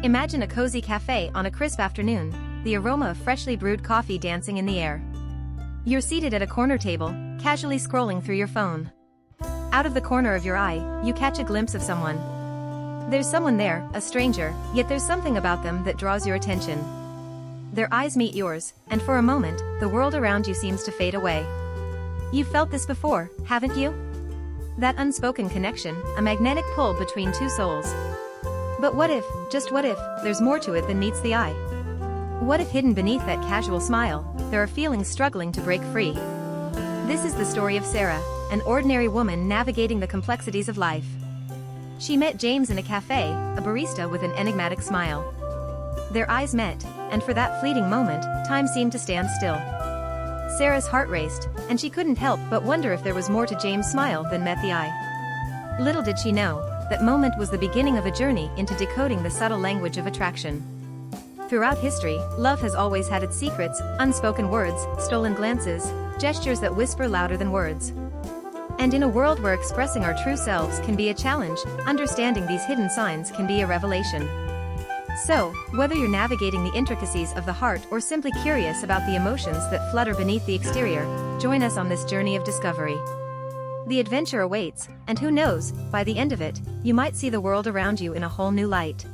Imagine a cozy cafe on a crisp afternoon, the aroma of freshly brewed coffee dancing in the air. You're seated at a corner table, casually scrolling through your phone. Out of the corner of your eye, you catch a glimpse of someone. There's someone there, a stranger, yet there's something about them that draws your attention. Their eyes meet yours, and for a moment, the world around you seems to fade away. You've felt this before, haven't you? That unspoken connection, a magnetic pull between two souls. But what if, just what if, there's more to it than meets the eye? What if hidden beneath that casual smile, there are feelings struggling to break free? This is the story of Sarah, an ordinary woman navigating the complexities of life. She met James in a cafe, a barista with an enigmatic smile. Their eyes met, and for that fleeting moment, time seemed to stand still. Sarah's heart raced, and she couldn't help but wonder if there was more to James' smile than met the eye. Little did she know, that moment was the beginning of a journey into decoding the subtle language of attraction. Throughout history, love has always had its secrets, unspoken words, stolen glances, gestures that whisper louder than words. And in a world where expressing our true selves can be a challenge, understanding these hidden signs can be a revelation. So, whether you're navigating the intricacies of the heart or simply curious about the emotions that flutter beneath the exterior, join us on this journey of discovery. The adventure awaits, and who knows, by the end of it, you might see the world around you in a whole new light.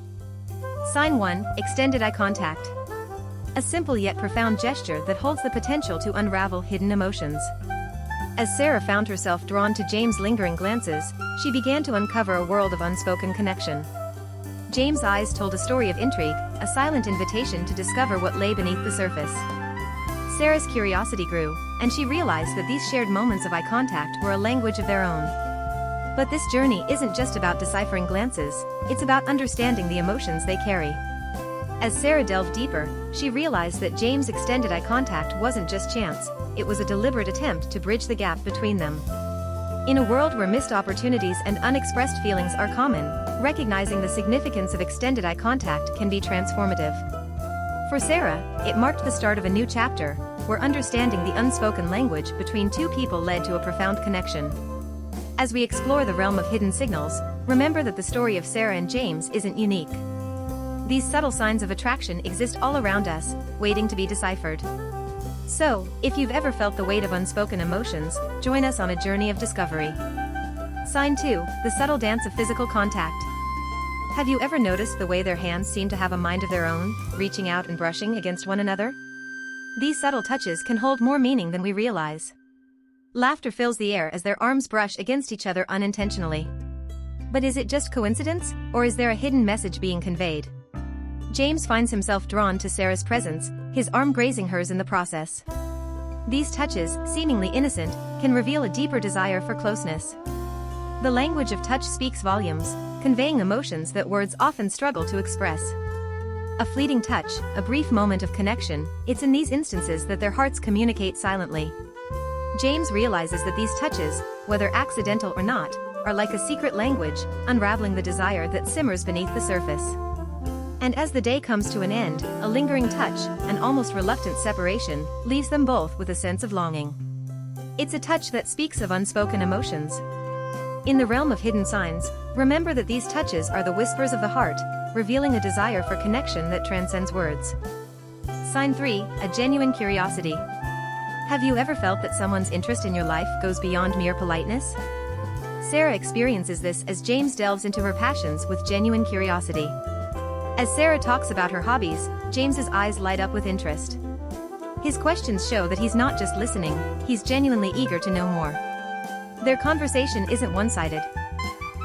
Sign 1, Extended Eye Contact. A simple yet profound gesture that holds the potential to unravel hidden emotions. As Sarah found herself drawn to James' lingering glances, she began to uncover a world of unspoken connection. James' eyes told a story of intrigue, a silent invitation to discover what lay beneath the surface. Sarah's curiosity grew, and she realized that these shared moments of eye contact were a language of their own. But this journey isn't just about deciphering glances, it's about understanding the emotions they carry. As Sarah delved deeper, she realized that James' extended eye contact wasn't just chance, it was a deliberate attempt to bridge the gap between them. In a world where missed opportunities and unexpressed feelings are common, recognizing the significance of extended eye contact can be transformative. For Sarah, it marked the start of a new chapter, where understanding the unspoken language between two people led to a profound connection. As we explore the realm of hidden signals, remember that the story of Sarah and James isn't unique. These subtle signs of attraction exist all around us, waiting to be deciphered. So, if you've ever felt the weight of unspoken emotions, join us on a journey of discovery. Sign 2, The Subtle Dance of Physical Contact. Have you ever noticed the way their hands seem to have a mind of their own, reaching out and brushing against one another? These subtle touches can hold more meaning than we realize. Laughter fills the air as their arms brush against each other unintentionally. But is it just coincidence, or is there a hidden message being conveyed? James finds himself drawn to Sarah's presence, his arm grazing hers in the process. These touches, seemingly innocent, can reveal a deeper desire for closeness. The language of touch speaks volumes, conveying emotions that words often struggle to express. A fleeting touch, a brief moment of connection, it's in these instances that their hearts communicate silently. James realizes that these touches, whether accidental or not, are like a secret language, unraveling the desire that simmers beneath the surface. And as the day comes to an end, a lingering touch, an almost reluctant separation, leaves them both with a sense of longing. It's a touch that speaks of unspoken emotions. In the realm of hidden signs, remember that these touches are the whispers of the heart, revealing a desire for connection that transcends words. Sign 3, A Genuine Curiosity. Have you ever felt that someone's interest in your life goes beyond mere politeness? Sarah experiences this as James delves into her passions with genuine curiosity. As Sarah talks about her hobbies, James's eyes light up with interest. His questions show that he's not just listening, he's genuinely eager to know more. Their conversation isn't one-sided.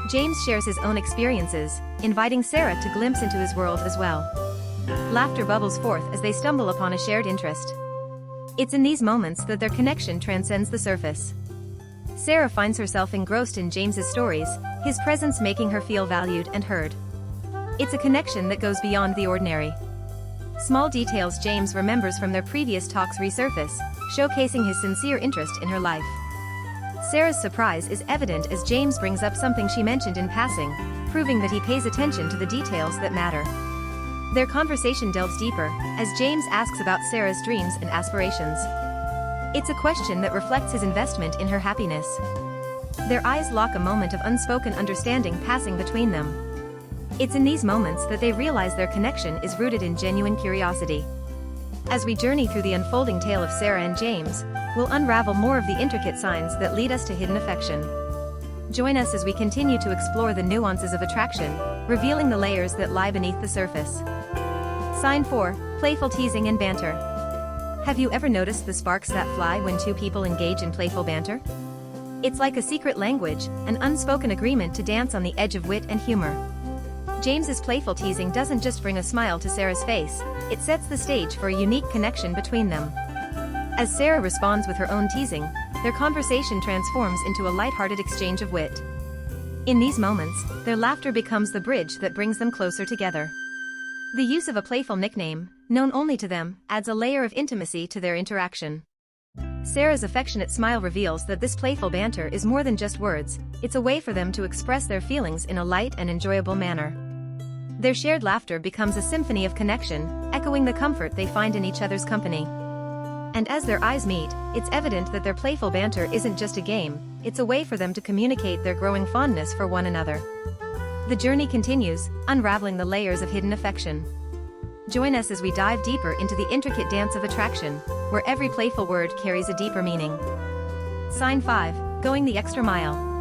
James shares his own experiences, inviting Sarah to glimpse into his world as well. Laughter bubbles forth as they stumble upon a shared interest. It's in these moments that their connection transcends the surface. Sarah finds herself engrossed in James's stories, his presence making her feel valued and heard. It's a connection that goes beyond the ordinary. Small details James remembers from their previous talks resurface, showcasing his sincere interest in her life. Sarah's surprise is evident as James brings up something she mentioned in passing, proving that he pays attention to the details that matter. Their conversation delves deeper, as James asks about Sarah's dreams and aspirations. It's a question that reflects his investment in her happiness. Their eyes lock, a moment of unspoken understanding passing between them. It's in these moments that they realize their connection is rooted in genuine curiosity. As we journey through the unfolding tale of Sarah and James, we'll unravel more of the intricate signs that lead us to hidden affection. Join us as we continue to explore the nuances of attraction, revealing the layers that lie beneath the surface. Sign 4, Playful Teasing and Banter. Have you ever noticed the sparks that fly when two people engage in playful banter? It's like a secret language, an unspoken agreement to dance on the edge of wit and humor. James's playful teasing doesn't just bring a smile to Sarah's face, it sets the stage for a unique connection between them. As Sarah responds with her own teasing, their conversation transforms into a lighthearted exchange of wit. In these moments, their laughter becomes the bridge that brings them closer together. The use of a playful nickname, known only to them, adds a layer of intimacy to their interaction. Sarah's affectionate smile reveals that this playful banter is more than just words, it's a way for them to express their feelings in a light and enjoyable manner. Their shared laughter becomes a symphony of connection, echoing the comfort they find in each other's company. And as their eyes meet, it's evident that their playful banter isn't just a game, it's a way for them to communicate their growing fondness for one another. The journey continues, unraveling the layers of hidden affection. Join us as we dive deeper into the intricate dance of attraction, where every playful word carries a deeper meaning. Sign 5, Going the Extra Mile.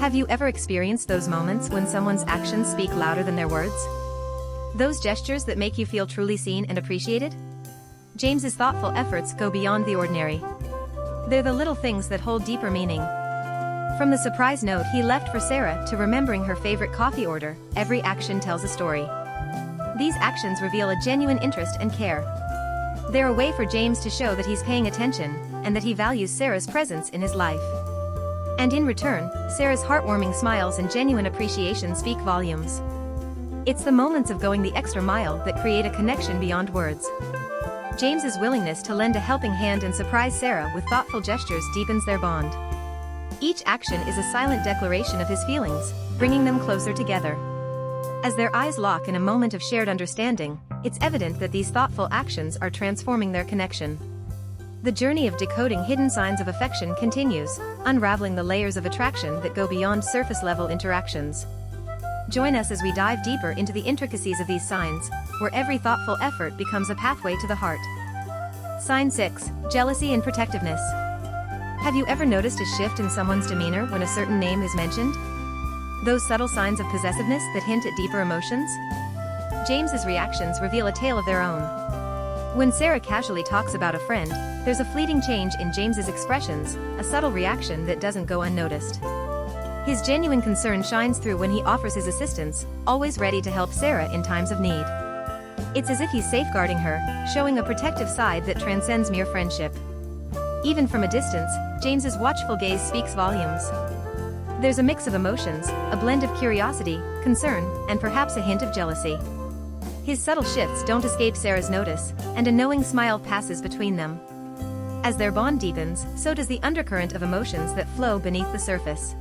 Have you ever experienced those moments when someone's actions speak louder than their words? Those gestures that make you feel truly seen and appreciated? James's thoughtful efforts go beyond the ordinary. They're the little things that hold deeper meaning. From the surprise note he left for Sarah to remembering her favorite coffee order, every action tells a story. These actions reveal a genuine interest and care. They're a way for James to show that he's paying attention, and that he values Sarah's presence in his life. And in return, Sarah's heartwarming smiles and genuine appreciation speak volumes. It's the moments of going the extra mile that create a connection beyond words. James's willingness to lend a helping hand and surprise Sarah with thoughtful gestures deepens their bond. Each action is a silent declaration of his feelings, bringing them closer together. As their eyes lock in a moment of shared understanding, it's evident that these thoughtful actions are transforming their connection. The journey of decoding hidden signs of affection continues, unraveling the layers of attraction that go beyond surface-level interactions. Join us as we dive deeper into the intricacies of these signs, where every thoughtful effort becomes a pathway to the heart. Sign 6, Jealousy and Protectiveness. Have you ever noticed a shift in someone's demeanor when a certain name is mentioned? Those subtle signs of possessiveness that hint at deeper emotions? James's reactions reveal a tale of their own. When Sarah casually talks about a friend, there's a fleeting change in James's expressions, a subtle reaction that doesn't go unnoticed. His genuine concern shines through when he offers his assistance, always ready to help Sarah in times of need. It's as if he's safeguarding her, showing a protective side that transcends mere friendship. Even from a distance, James's watchful gaze speaks volumes. There's a mix of emotions, a blend of curiosity, concern, and perhaps a hint of jealousy. His subtle shifts don't escape Sarah's notice, and a knowing smile passes between them. As their bond deepens, so does the undercurrent of emotions that flow beneath the surface.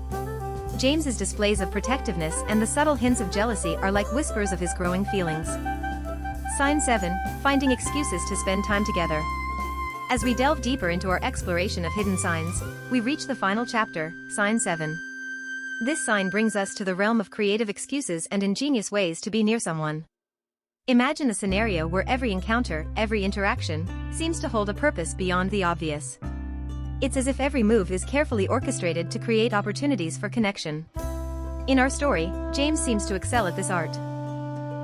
James's displays of protectiveness and the subtle hints of jealousy are like whispers of his growing feelings. Sign 7, Finding Excuses to Spend Time Together. As we delve deeper into our exploration of hidden signs, we reach the final chapter, Sign 7. This sign brings us to the realm of creative excuses and ingenious ways to be near someone. Imagine a scenario where every encounter, every interaction, seems to hold a purpose beyond the obvious. It's as if every move is carefully orchestrated to create opportunities for connection. In our story, James seems to excel at this art.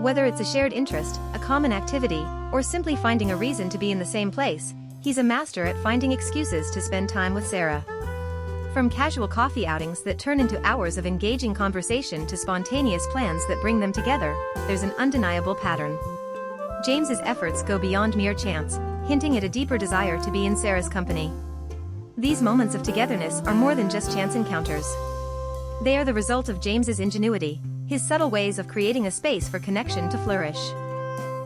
Whether it's a shared interest, a common activity, or simply finding a reason to be in the same place, he's a master at finding excuses to spend time with Sarah. From casual coffee outings that turn into hours of engaging conversation to spontaneous plans that bring them together, there's an undeniable pattern. James's efforts go beyond mere chance, hinting at a deeper desire to be in Sarah's company. These moments of togetherness are more than just chance encounters. They are the result of James's ingenuity, his subtle ways of creating a space for connection to flourish.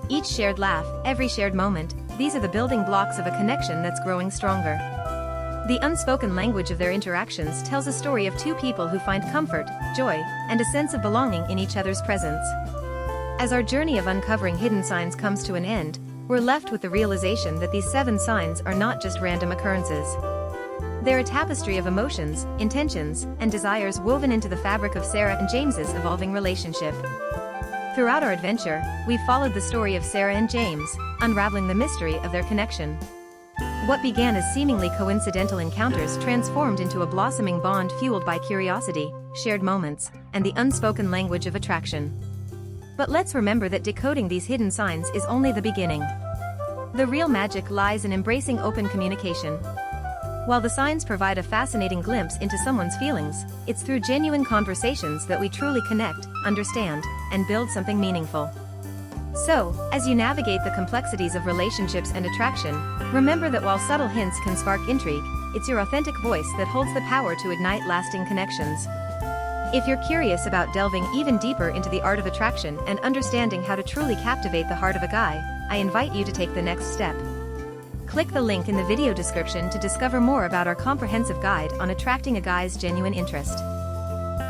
Each shared laugh, every shared moment, these are the building blocks of a connection that's growing stronger. The unspoken language of their interactions tells a story of two people who find comfort, joy, and a sense of belonging in each other's presence. As our journey of uncovering hidden signs comes to an end, we're left with the realization that these 7 signs are not just random occurrences. They're a tapestry of emotions, intentions, and desires woven into the fabric of Sarah and James's evolving relationship. Throughout our adventure, we've followed the story of Sarah and James, unraveling the mystery of their connection. What began as seemingly coincidental encounters transformed into a blossoming bond fueled by curiosity, shared moments, and the unspoken language of attraction. But let's remember that decoding these hidden signs is only the beginning. The real magic lies in embracing open communication. While the signs provide a fascinating glimpse into someone's feelings, it's through genuine conversations that we truly connect, understand, and build something meaningful. So, as you navigate the complexities of relationships and attraction, remember that while subtle hints can spark intrigue, it's your authentic voice that holds the power to ignite lasting connections. If you're curious about delving even deeper into the art of attraction and understanding how to truly captivate the heart of a guy, I invite you to take the next step. Click the link in the video description to discover more about our comprehensive guide on attracting a guy's genuine interest.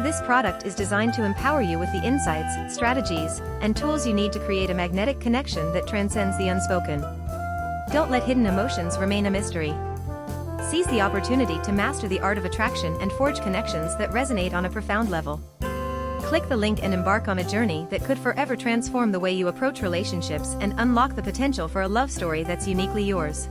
This product is designed to empower you with the insights, strategies, and tools you need to create a magnetic connection that transcends the unspoken. Don't let hidden emotions remain a mystery. Seize the opportunity to master the art of attraction and forge connections that resonate on a profound level. Click the link and embark on a journey that could forever transform the way you approach relationships and unlock the potential for a love story that's uniquely yours.